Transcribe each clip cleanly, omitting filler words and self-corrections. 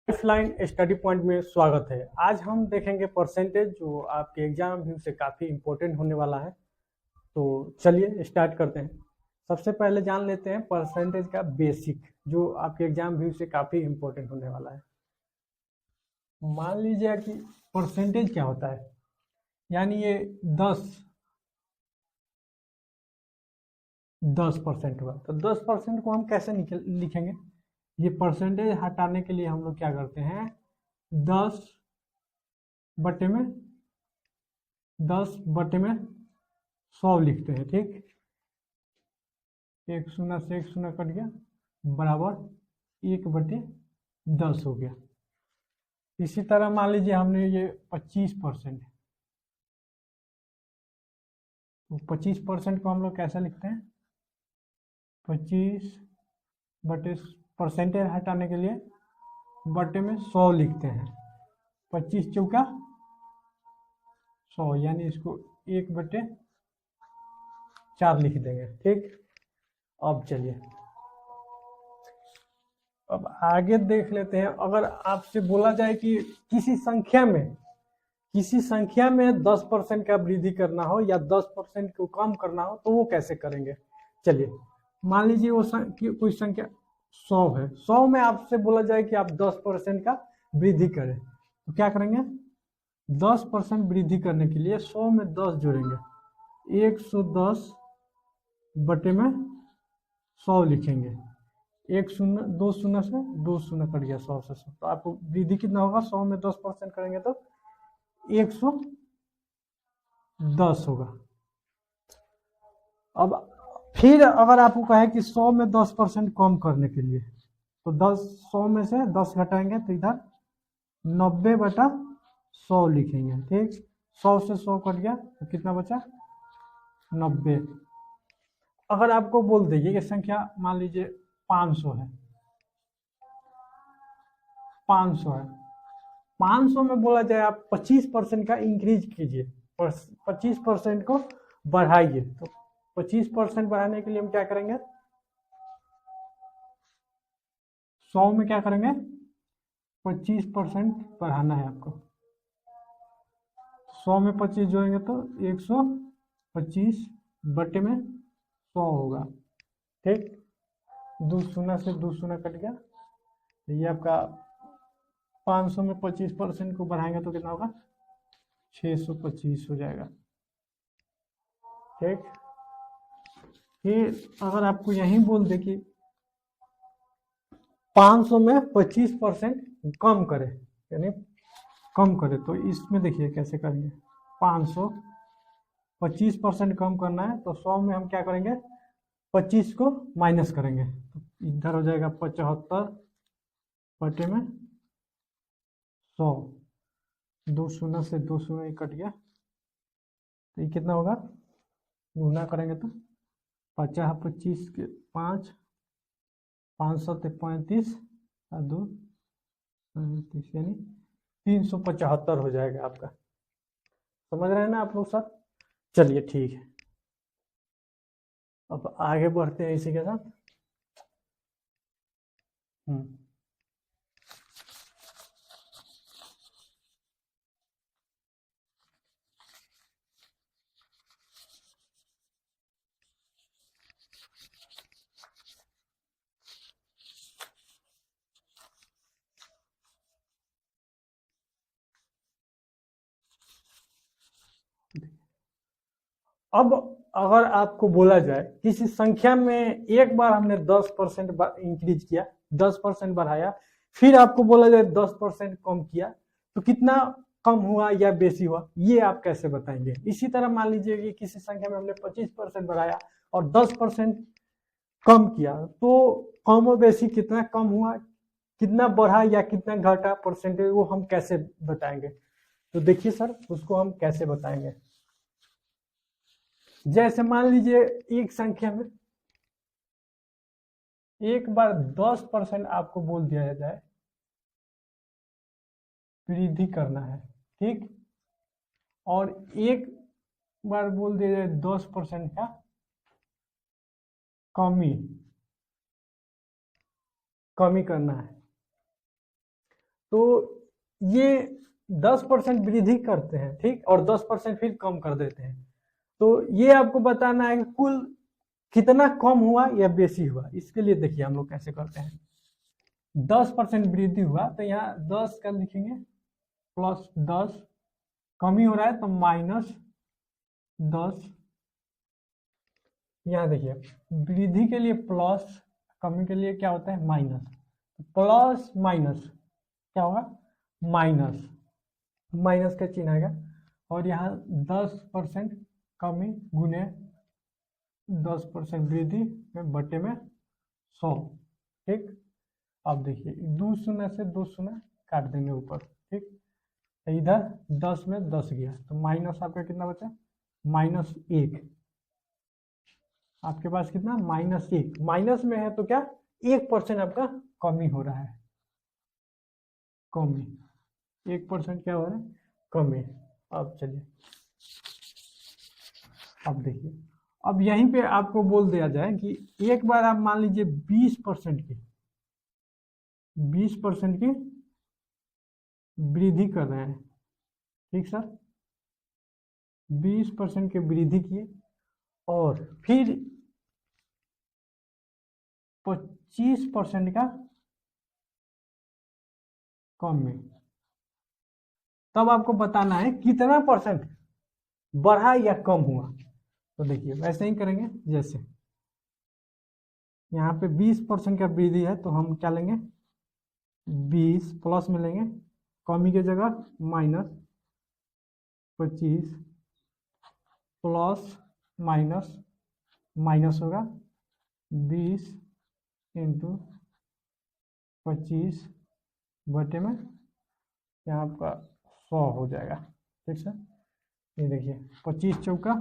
Lifeline study point में स्वागत है। आज हम देखेंगे परसेंटेज जो आपके एग्जाम व्यू से काफ़ी इंपॉर्टेंट होने वाला है। तो चलिए स्टार्ट करते हैं। सबसे पहले जान लेते हैं परसेंटेज का बेसिक जो आपके एग्जाम व्यू से काफ़ी इंपॉर्टेंट होने वाला है। मान लीजिए कि परसेंटेज क्या होता है, यानी ये 10% हुआ तो 10% को हम कैसे लिखेंगे। ये परसेंटेज हटाने के लिए हम लोग क्या करते हैं, 10 बटे में 100 लिखते हैं। ठीक, एक शून्य से एक शून्य कट गया, बराबर 1/10 हो गया। इसी तरह मान लीजिए हमने ये 25%, तो 25% को हम लोग कैसे लिखते हैं, 25 बटे परसेंटेज हटाने के लिए बटे में 100 लिखते हैं। 25 चौका 100, यानी इसको 1/4 लिख देंगे। ठीक, अब चलिए अब आगे देख लेते हैं। अगर आपसे बोला जाए कि किसी संख्या में 10% का वृद्धि करना हो या 10% को कम करना हो तो वो कैसे करेंगे। चलिए मान लीजिए वो कोई संख्या 100 है। 100 में आपसे बोला जाए कि आप 10% का वृद्धि करें तो क्या करेंगे, 10% वृद्धि करने के लिए 100 में 10 जोड़ेंगे, 110 बटे में 100 लिखेंगे। एक शून्य, दो शून्य से दो शून्य कट गया, 100 से 100, तो आपको वृद्धि कितना होगा, 100 में 10% करेंगे तो 110 होगा। अब फिर अगर आपको कहे कि 100 में 10% कम करने के लिए तो 100 में से 10 घटाएंगे तो इधर 90/100 लिखेंगे। ठीक, 100 से 100 कट गया तो कितना बचा, 90। अगर आपको बोल देंगे ये संख्या मान लीजिए 500 है, 500 है, 500 में बोला जाए आप 25% का इंक्रीज कीजिए, 25% को बढ़ाइए। तो 25% बढ़ाने के लिए हम क्या करेंगे, 100 में क्या करेंगे, 25% बढ़ाना है आपको। 100 में 25 जोड़ेंगे तो 125 बटे में 100 होगा। ठीक, दो शून्य से दो शून्य कट गया, ये आपका 500 में 25% को बढ़ाएंगे तो कितना होगा, 625 हो जाएगा। ठीक, फिर अगर आपको यही बोल दे कि 500 में 25% कम करे, यानी कम करे, तो इसमें देखिए कैसे करेंगे। 500 25% कम करना है तो 100 में हम क्या करेंगे, 25 को माइनस करेंगे तो इधर हो जाएगा 75 बटे में 100, दो शून्य से दो शून्य कट गया तो ये कितना होगा, गुना करेंगे तो 50 25 के 5, 500 35 और 2 35, यानी 375 हो जाएगा आपका। समझ रहे हैं ना आप लोग सर। चलिए ठीक है, अब आगे बढ़ते हैं इसी के साथ। अब अगर आपको बोला जाए किसी संख्या में एक बार हमने 10% इंक्रीज किया, 10% बढ़ाया, फिर आपको बोला जाए 10% कम किया तो कितना कम हुआ या बेसी हुआ, ये आप कैसे बताएंगे। इसी तरह मान लीजिए कि किसी संख्या में हमने 25% बढ़ाया और 10% कम किया तो कम और बेसी कितना कम हुआ, कितना बढ़ा या कितना घटा परसेंटेज, वो हम कैसे बताएंगे। तो देखिए सर, उसको हम कैसे बताएंगे। जैसे मान लीजिए एक संख्या में एक बार 10% आपको बोल दिया जाए वृद्धि करना है, ठीक, और एक बार बोल दिया जाए 10% का कमी करना है, तो ये 10% वृद्धि करते हैं, ठीक, और 10% फिर कम कर देते हैं। तो ये आपको बताना है कि कुल कितना कम हुआ या बेसी हुआ। इसके लिए देखिए हम लोग कैसे करते हैं। 10% वृद्धि हुआ तो यहाँ 10 का लिखेंगे प्लस 10, कमी हो रहा है तो माइनस 10। यहाँ देखिए वृद्धि के लिए प्लस, कमी के लिए क्या होता है माइनस। प्लस माइनस क्या होगा माइनस, माइनस का चिन्ह आएगा। और यहाँ 10% कमी गुने 10% वृद्धि में बटे में 100, ठीक। अब देखिए 2 शून्य से 2 शून्य काट देंगे ऊपर, ठीक। इधर 10 में 10 गया तो माइनस आपका कितना बचा -1। आपके पास कितना -1, माइनस में है तो क्या 1% आपका कमी हो रहा है, कमी 1% क्या हो रहा है कमी। अब चलिए अब देखिए, अब यहीं पे आपको बोल दिया जाए कि एक बार आप मान लीजिए 20% की वृद्धि कर रहे हैं, ठीक सर, 20% की वृद्धि किए और फिर 25% का कम में, तब आपको बताना है कितना परसेंट बढ़ा या कम हुआ। तो देखिए वैसे ही करेंगे, जैसे यहाँ पे 20% का वृद्धि है तो हम क्या लेंगे 20 प्लस में लेंगे, कमी की जगह -25 प्लस माइनस माइनस होगा 20 इंटू 25 बटे में यहाँ आपका 100 हो जाएगा, ठीक सर। ये देखिए 25 चौका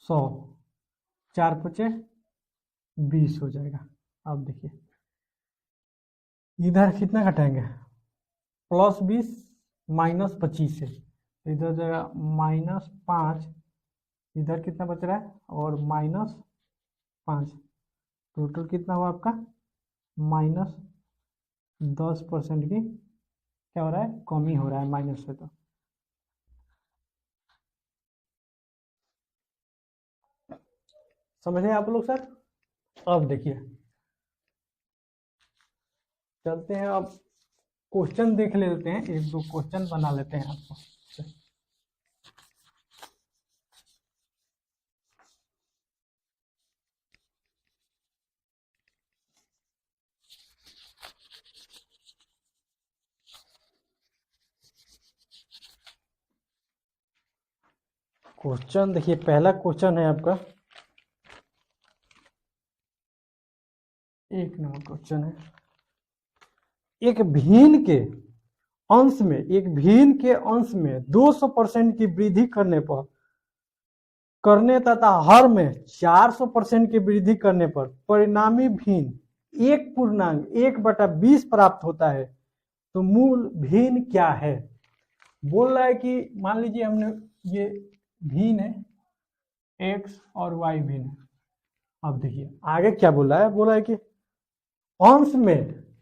100, 4 पचे 20 हो जाएगा। अब देखिए इधर कितना घटाएंगे +20 -25 से, इधर जाएगा -5, इधर कितना बच रहा है और -5, टोटल कितना हुआ आपका -10% की क्या हो रहा है कमी हो रहा है माइनस से। तो समझे आप लोग सर। अब देखिए चलते हैं, अब क्वेश्चन देख लेते हैं, 1-2 क्वेश्चन बना लेते हैं आपको। क्वेश्चन देखिए, पहला क्वेश्चन है आपका 1 नंबर क्वेश्चन है, एक भिन्न के अंश में 200% की वृद्धि करने तथा हर में 400% की वृद्धि करने पर परिणामी भिन्न 1/20 प्राप्त होता है, तो मूल भिन्न क्या है। बोल रहा है कि मान लीजिए हमने ये भिन्न है x और y भिन्न है। अब देखिए आगे क्या बोल रहा है, बोल रहा है कि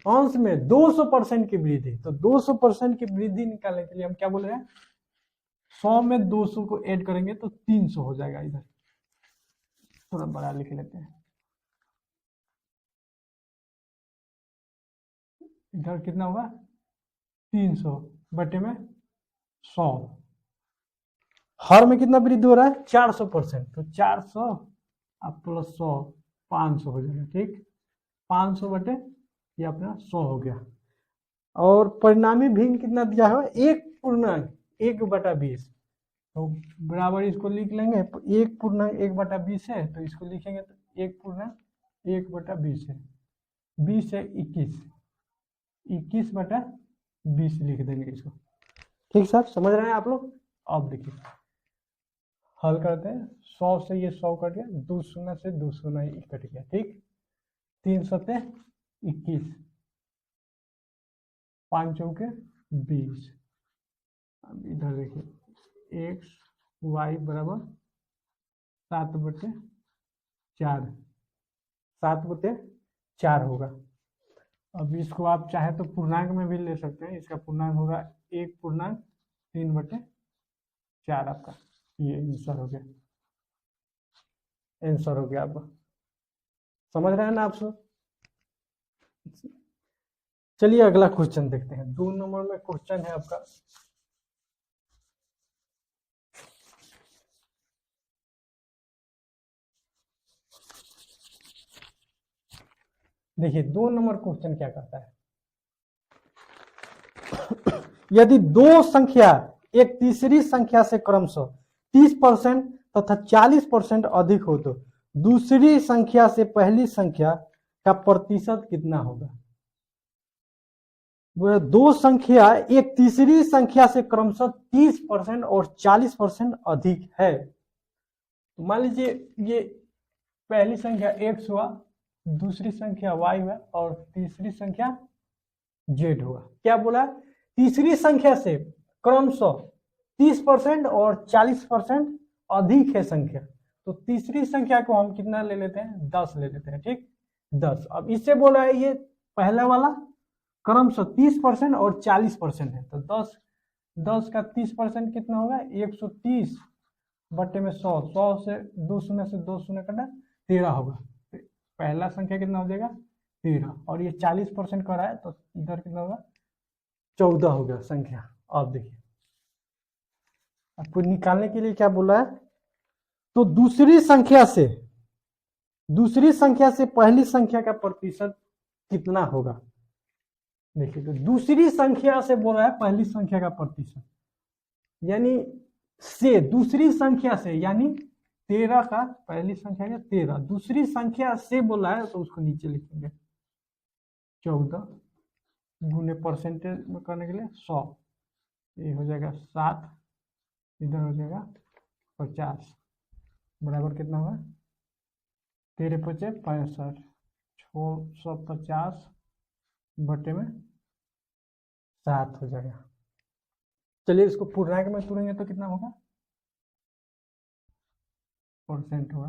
अंश में 200% की वृद्धि, तो 200% की वृद्धि निकालने के लिए हम क्या बोल रहे हैं 100 में 200 को ऐड करेंगे तो 300 हो जाएगा। इधर थोड़ा बड़ा लिख लेते हैं, इधर कितना होगा 300 बटे में 100, हर में कितना वृद्धि हो रहा है 400%, तो 400 अब प्लस 100 500 हो जाएगा, ठीक। 500 बटे ये अपना 100 हो गया। और परिणामी भिन्न कितना दिया है 1/20, तो बराबर इसको लिख लेंगे 1/1/20 है तो इसको लिखेंगे तो 1/1/20 है, 20 है 21/20 लिख देंगे इसको, ठीक सर, समझ रहे हैं आप लोग। अब देखिए हल करते हैं, 100 से ये 100 कट गया, 2 शून्य से 2 शून्य कट गया, ठीक। 3 सत्ते 21, 5 चौके 20। अब इधर देखिए x y बराबर 7/4 होगा। अब इसको आप चाहे तो पूर्णांक में भी ले सकते हैं। इसका पूर्णांक होगा 1/3/4 आपका। ये आंसर हो गया, आंसर हो गया आपका। समझ रहे हैं ना आप सब? चलिए अगला क्वेश्चन देखते हैं। 2 नंबर में क्वेश्चन है आपका, देखिए 2 नंबर क्वेश्चन क्या कहता है। यदि दो संख्या एक तीसरी संख्या से क्रमशः 30% तथा 40% अधिक हो तो दूसरी संख्या से पहली संख्या का प्रतिशत कितना होगा। दो संख्या एक तीसरी संख्या से क्रमशः 30% और 40% अधिक है। तो मान लीजिए ये पहली संख्या x हुआ, दूसरी संख्या y हुआ और तीसरी संख्या z हुआ। क्या बोला? तीसरी संख्या से क्रमशः 30% और 40% अधिक है संख्या। तो तीसरी संख्या को हम कितना ले लेते हैं? 10 ले लेते हैं। ठीक, 10। अब इससे बोला है ये पहला वाला क्रमशः 30% और 40% है। तो 10 का 30% कितना होगा? 130 बट्टे में 100, 100 से 2 शून्य से 2 शून्य कटा 13 होगा। तो पहला संख्या कितना हो जाएगा? 13। और ये 40% कर रहा है तो इधर कितना होगा? 14 हो गया संख्या। अब देखिए आपको निकालने के लिए क्या बोला है, तो दूसरी संख्या से पहली संख्या का प्रतिशत कितना होगा। देखिए तो दूसरी संख्या से बोल रहा है पहली संख्या का प्रतिशत, यानी से दूसरी संख्या से, यानी 13 का पहली संख्या का 13 दूसरी संख्या से बोला है तो उसको नीचे लिखेंगे 14 गुने परसेंटेज में करने के लिए 100, ये हो जाएगा 7, इधर हो जाएगा 50 बराबर कितना होगा? 13×5 = 650 बटे में 7 हो जाएगा। चलिए इसको पूर्णांक में तोड़ेंगे तो कितना होगा? परसेंट होगा।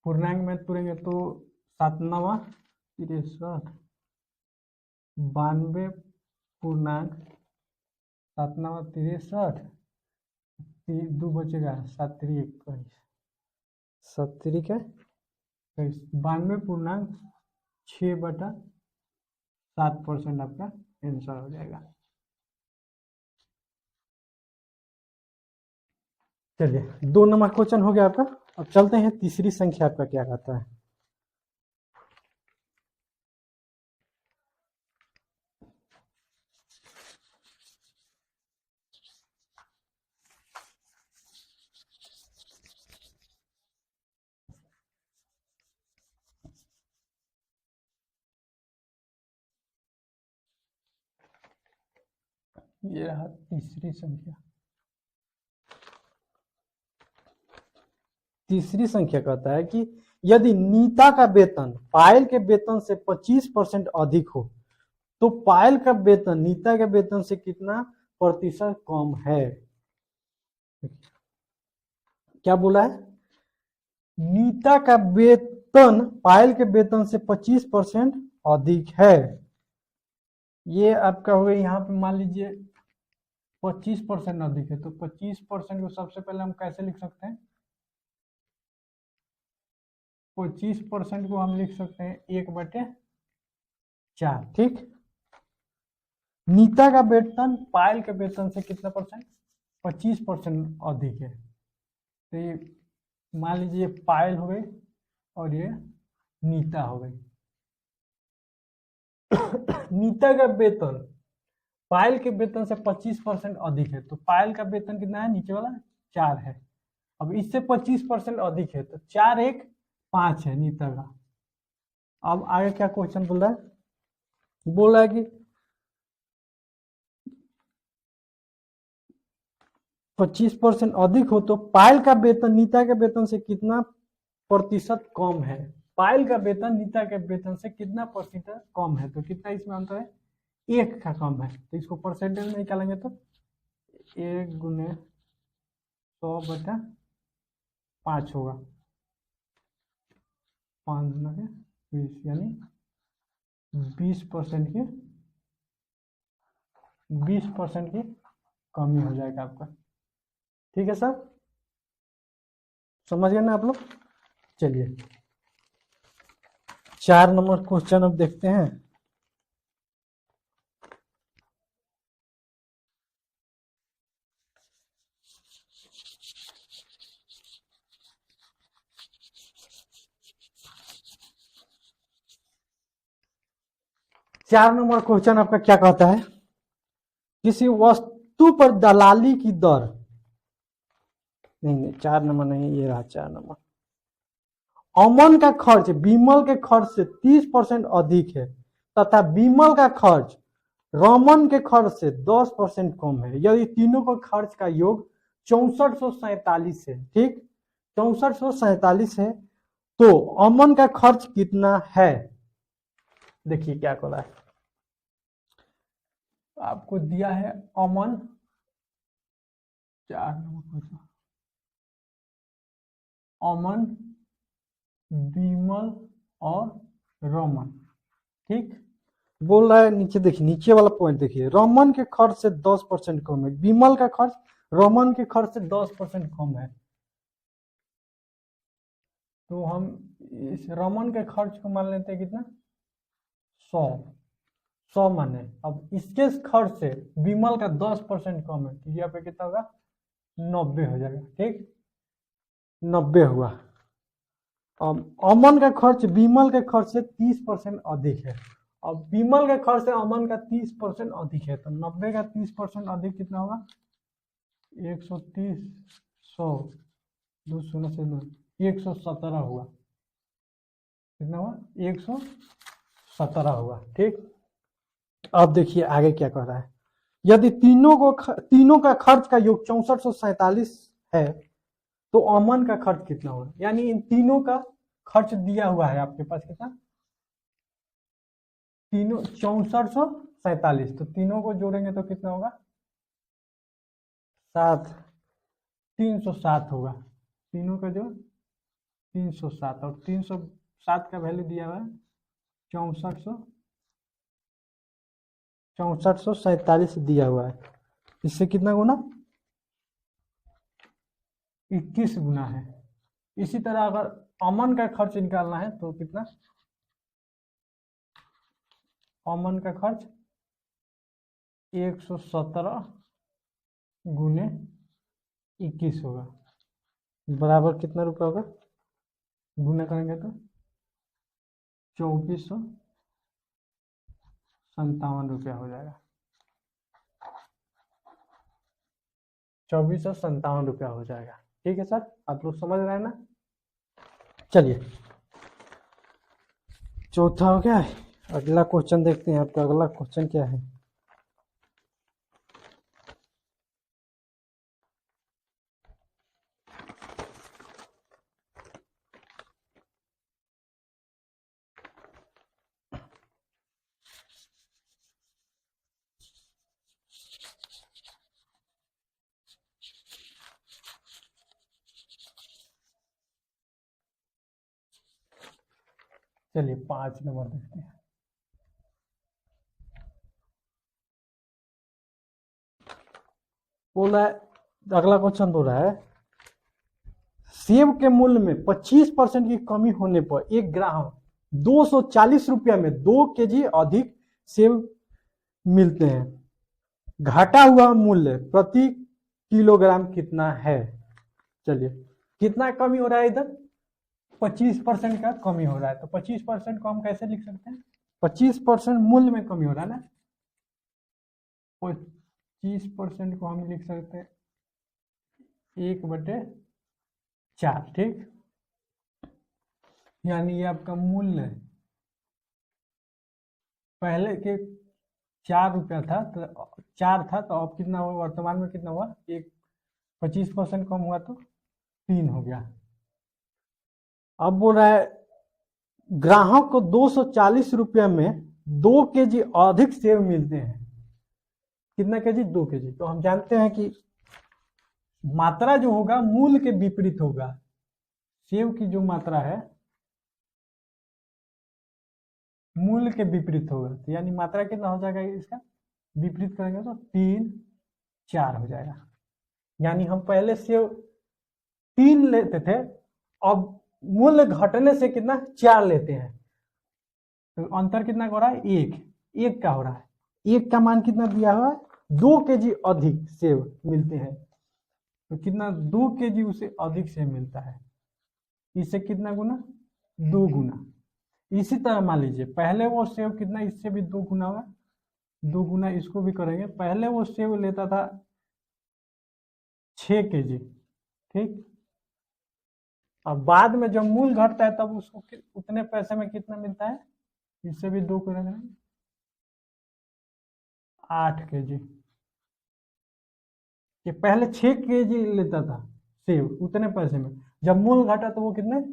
पूर्णांक में तोड़ेंगे तो 7 9 63 92 पूर्णांक 7 9 63 2 बचेगा 7 3 21 7 3 का 92.6/7% आपका आंसर हो जाएगा। चलिए 2 नंबर क्वेश्चन हो गया आपका। अब चलते हैं तीसरी संख्या आपका क्या कहता है। ये रहा तीसरी संख्या। तीसरी संख्या कहता है कि यदि नीता का वेतन पायल के वेतन से 25% अधिक हो तो पायल का वेतन नीता के वेतन से कितना प्रतिशत कम है। क्या बोला है? नीता का वेतन पायल के वेतन से 25% अधिक है। ये आपका हो गया। यहाँ पे मान लीजिए 25% अधिक है तो 25% को सबसे पहले हम कैसे लिख सकते हैं? 25% को हम लिख सकते हैं 1/4। ठीक, नीता का वेतन पायल के वेतन से कितना परसेंट? 25% अधिक है। तो ये मान लीजिए पायल हो गई और ये नीता हो गई। नीता का वेतन पायल के वेतन से 25% अधिक है। तो पायल का वेतन कितना है? नीचे वाला 4 है। अब इससे 25% अधिक है तो 4 1 5 है नीता का। अब आगे क्या क्वेश्चन बोल रहा है? बोल रहा है कि 25% अधिक हो तो पायल का वेतन नीता के वेतन से कितना प्रतिशत कम है। पायल का वेतन नीता के वेतन से कितना प्रतिशत कम है। तो कितना इसमें अंतर है? 1 का कम है। तो इसको परसेंटेज में निकालेंगे तो 1 गुने 100/5 होगा। 5 20 यानी 20% की 20% की कमी हो जाएगा आपका। ठीक है सर, समझ गए ना आप लोग। चलिए 4 नंबर क्वेश्चन अब देखते हैं। चार नंबर क्वेश्चन आपका क्या कहता है, किसी वस्तु पर दलाली की दर, नहीं 4 नंबर नहीं, ये रहा 4 नंबर। अमन का खर्च विमल के खर्च से 30% अधिक है तथा विमल का खर्च रमन के खर्च से 10% कम है, यदि तीनों का खर्च का योग 6447 है, ठीक 6447 है, तो अमन का खर्च कितना है। देखिए क्या कर रहा है, आपको दिया है अमन 4 नंबर क्वेश्चन, अमन विमल और रमन, ठीक बोल रहा है। नीचे देखिए, नीचे वाला पॉइंट देखिए, रमन के खर्च से 10% कम है, विमल का खर्च रमन के खर्च से 10% कम है, तो हम इस रमन के खर्च को मान लेते हैं कितना 100 माने। अब इसके खर्च से विमल का 10% कम है, तो यहाँ पे कितना होगा 90 हो जाएगा, ठीक 90 हुआ। अब अमन का खर्च विमल के खर्च से 30% अधिक है, अब विमल के खर्च से अमन का 30% अधिक है, तो 90 का 30% अधिक कितना होगा 130 100 दो शून्य से 117 हुआ, कितना हुआ 117 हुआ, ठीक। अब देखिए आगे क्या कह रहा है, यदि तीनों का खर्च का योग 6447 है तो अमन का खर्च कितना होगा, यानी इन तीनों का खर्च दिया हुआ है आपके पास कितना, तीनों 6447, तो तीनों को जोड़ेंगे तो कितना होगा 7, 307 होगा, तीनों का जो 307, और 307 का वैल्यू दिया हुआ है 6447 दिया हुआ है, इससे कितना गुना 21 गुना है। इसी तरह अगर अमन का खर्च निकालना है तो कितना, अमन का खर्च 117 गुने 21 होगा, बराबर कितना रुपया होगा, गुना करेंगे तो 2457 रुपया हो जाएगा, 2457 रुपया हो जाएगा। ठीक है सर, आप लोग समझ रहे हैं ना। चलिए चौथा हो गया, अगला क्वेश्चन देखते हैं। आपका अगला क्वेश्चन क्या है, चलिए 5 नंबर देखते हैं। बोला है, अगला क्वेश्चन बोल रहा है, सेब के मूल्य में 25% की कमी होने पर एक ग्राहक 240 रुपया में 2 केजी अधिक सेब मिलते हैं, घटा हुआ मूल्य प्रति किलोग्राम कितना है। चलिए कितना कमी हो रहा है इधर, 25% का कमी हो रहा है, तो 25% को हम कैसे लिख सकते हैं, 25% मूल्य में कमी हो रहा है ना, 25% को हम लिख सकते हैं 1/4, ठीक, यानी ये आपका मूल्य पहले के 4 रुपया था, तो 4 था, तो अब कितना हुआ, वर्तमान में कितना हुआ, एक 25% कम हुआ तो 3 हो गया। अब बोल रहा है ग्राहक को 240 रुपया में 2 केजी अधिक सेब मिलते हैं, कितना केजी 2 केजी, तो हम जानते हैं कि मात्रा जो होगा मूल्य के विपरीत होगा, सेब की जो मात्रा है मूल्य के विपरीत होगा, तो यानी मात्रा कितना हो जाएगा इसका, विपरीत करेंगे तो 3 4 हो जाएगा। यानी हम पहले सेव 3 लेते थे, अब मूल्य घटने से कितना 4 लेते हैं, तो अंतर कितना हो रहा है, 1 का हो रहा है। 1 का मान कितना दिया हुआ है, 2 केजी अधिक सेव मिलते हैं, तो कितना 2 केजी उसे अधिक सेव मिलता है, इससे कितना गुना, 2 गुना। इसी तरह मान लीजिए पहले वो सेव कितना, इससे भी 2 गुना होगा, 2 गुना इसको भी करेंगे। पहले वो सेव लेता था 6 केजी, ठीक, अब बाद में जब मूल घटता है तब उसको उतने पैसे में कितना मिलता है, इससे भी 2 गुना करेंगे, 8 केजी। ये पहले 6 केजी लेता था सेव उतने पैसे में, जब मूल घटा तो वो कितने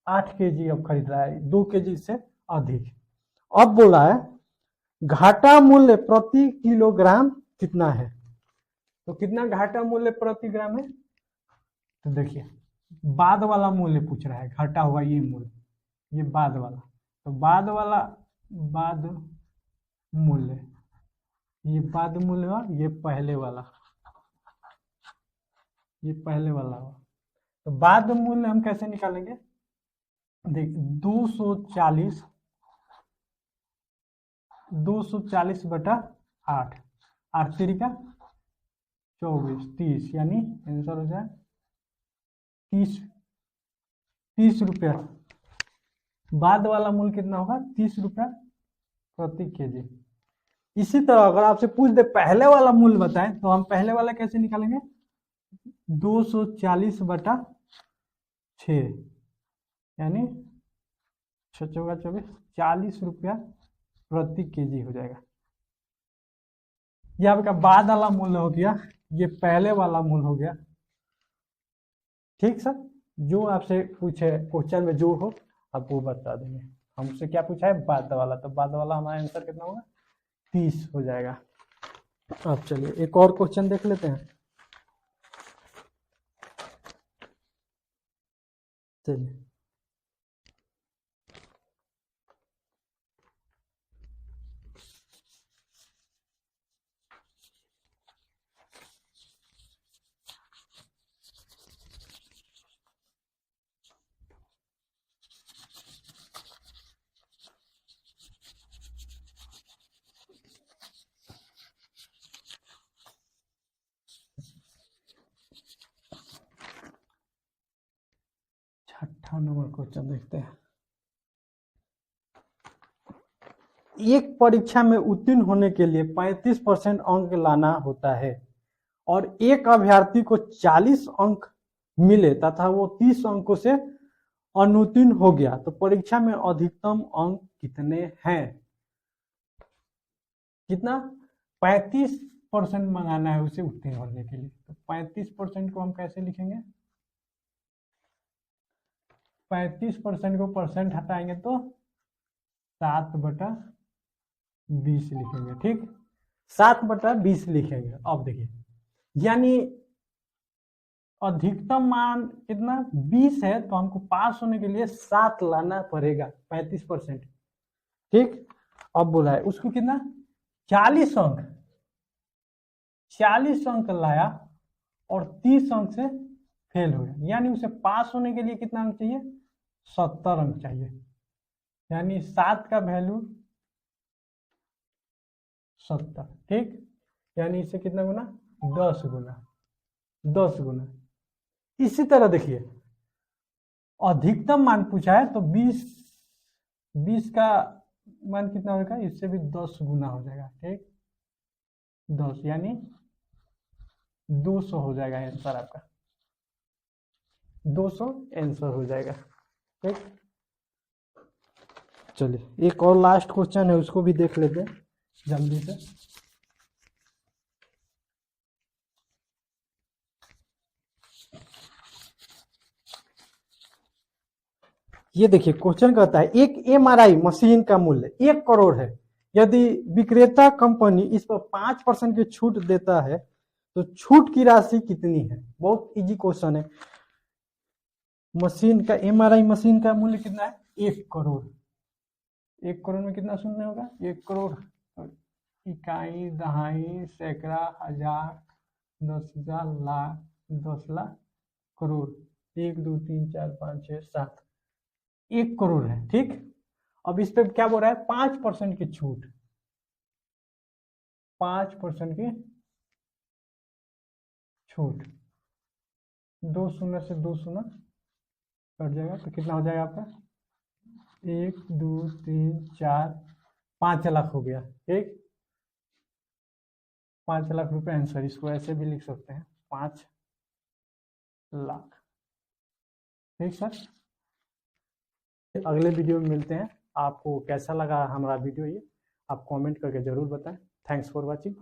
8 केजी अब खरीद रहा है, 2 केजी से अधिक। अब बोला है घाटा मूल्य प्रति किलोग्राम कितना है, तो कितना घाटा मूल्य प्रति ग्राम है, तो देखिए बाद वाला मूल्य पूछ रहा है, घाटा हुआ ये मूल्य, ये बाद वाला, तो बाद वाला बाद मूल्य, ये बाद मूल्य हुआ, ये पहले वाला, ये पहले वाला हुआ। तो बाद मूल्य हम कैसे निकालेंगे, देख 240 बटा 8, 8 3 का 24, 30, यानी आंसर हो जाए 30 रुपया। बाद वाला मूल्य कितना होगा, 30 रुपया प्रति केजी। इसी तरह अगर आपसे पूछ दे पहले वाला मूल्य बताएं, तो हम पहले वाला कैसे निकालेंगे, 240 बटा 6, यानी 6 चौका 24, 40 रुपया प्रति केजी हो जाएगा। यह आपका बाद वाला मूल्य हो गया, ये पहले वाला मूल्य हो गया। ठीक सर, जो आपसे पूछे क्वेश्चन में जो हो आप वो बता देंगे। हमसे क्या पूछा है, बाद वाला, तो बाद वाला हमारा आंसर कितना होगा, 30 हो जाएगा। अब चलिए एक और क्वेश्चन देख लेते हैं। चलिए छठा नंबर क्वेश्चन देखते हैं। एक परीक्षा में उत्तीर्ण होने के लिए 35% अंक लाना होता है और एक अभ्यर्थी को 40 अंक मिले तथा वो 30 अंकों से अनुत्तीर्ण हो गया, तो परीक्षा में अधिकतम अंक कितने हैं, कितना 35% मंगाना है उसे उत्तीर्ण होने के लिए। तो 35% को हम कैसे लिखेंगे, 35% को परसेंट हटाएंगे तो 7/20 लिखेंगे, ठीक, 7/20 लिखेंगे। अब देखिए यानी अधिकतम मान कितना 20 है, तो हमको पास होने के लिए 7 लाना पड़ेगा, 35%, ठीक। अब बोला है उसको कितना 40 अंक, 40 अंक लाया और 30 अंक से फेल हो गया, यानी उसे पास होने के लिए कितना अंक चाहिए, 70 अंक चाहिए। यानी 7 का वैल्यू 70, ठीक, यानी इसे कितना गुना, 10 गुना, 10 गुना। इसी तरह देखिए अधिकतम मान पूछा है, तो 20 का मान कितना होगा, इससे भी 10 गुना हो जाएगा, ठीक, 10 यानी 200 हो जाएगा आंसर आपका, 200 आंसर हो जाएगा, ठीक। चलिए एक और लास्ट क्वेश्चन है, उसको भी देख लेते हैं जल्दी से। ये देखिए क्वेश्चन कहता है एक एमआरआई मशीन का मूल्य 1 करोड़ है, यदि विक्रेता कंपनी इस पर 5% की छूट देता है तो छूट की राशि कितनी है। बहुत इजी क्वेश्चन है। मशीन का एमआरआई मशीन का मूल्य कितना है, 1 करोड़। 1 करोड़ में कितना शून्य होगा? 1 करोड़, इकाई, दहाई, सैकड़ा, हजार, 10,000, लाख, 10 लाख, करोड़। 1 2 3 4 5 6 7, 1 करोड़ है। ठीक, अब इस पे क्या बोल रहा है? 5% की छूट, 5% की छूट। 2 शून्य से 2 शून्य कट जाएगा तो कितना हो जाएगा आपका? 1 2 3 4 5 लाख हो गया। ठीक, 5 लाख रुपए आंसर, इसको ऐसे भी लिख सकते हैं 5 लाख। ठीक सर, अगले वीडियो में मिलते हैं। आपको कैसा लगा हमारा वीडियो ये आप कमेंट करके जरूर बताएं। Thanks for watching.